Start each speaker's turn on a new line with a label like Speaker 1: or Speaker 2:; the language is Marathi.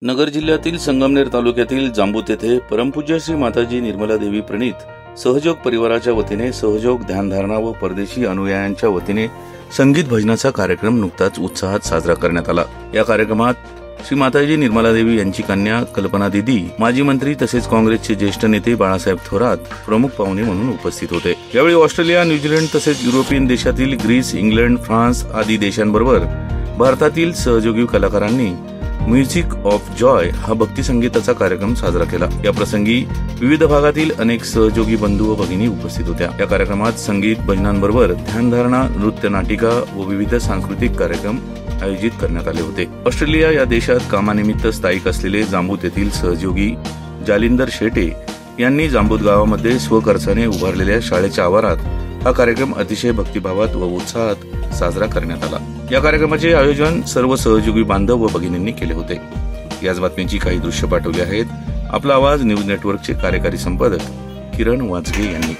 Speaker 1: नगर जिल्ह्यातील संगमनेर तालुक्यातील जांबूत येथे परमपूज्य श्री माताजी निर्मला देवी प्रणीत सहयोग परिवाराच्या वतीने सहयोग ध्यानधारणा व परदेशी अनुयायांच्या वतीने संगीत भजनाचा कार्यक्रम नुकताच उत्साहात साजरा करण्यात आला। या कार्यक्रमात श्री माताजी निर्मला देवी यांची कन्या कल्पना दीदी, माजी मंत्री तसेच काँग्रेसचे ज्येष्ठ नेते बाळासाहेब थोरात प्रमुख पाहुणे म्हणून उपस्थित होते। यावेळी ऑस्ट्रेलिया, न्यूझीलंड तसेच युरोपियन देशातील ग्रीस, इंग्लंड, फ्रान्स आदी देशांबरोबर भारतातील सहयोगी कलाकारांनी म्युझिक ऑफ जॉय हा भक्ती संगीताचा कार्यक्रम साजरा केला। या प्रसंगी विविध भागातील अनेक सहयोगी बंधू व भगिनी उपस्थित होत्या। या कार्यक्रमात संगीत भजनांबरोबर ध्यानधारणा, नृत्य, नाटिका व विविध सांस्कृतिक कार्यक्रम आयोजित करण्यात आले होते। ऑस्ट्रेलिया या देशात कामानिमित्त स्थायिक असलेले जांबूत येथील सहयोगी जालिंदर शेटे यांनी जांबूत गावामध्ये स्वखर्चाने उभारलेल्या शाळेच्या आवारात हा कार्यक्रम अतिशय भक्तिभावात व उत्साहात साजरा करण्यात आला। या कार्यक्रमाचे आयोजन सर्व सहयोगी बांधव व भगिनींनी केले होते। याच बातमीची काही दृश्य पाठवली आहेत। आपला आवाज न्यूज नेटवर्कचे कार्यकारी संपादक किरण वाजगे यांनी।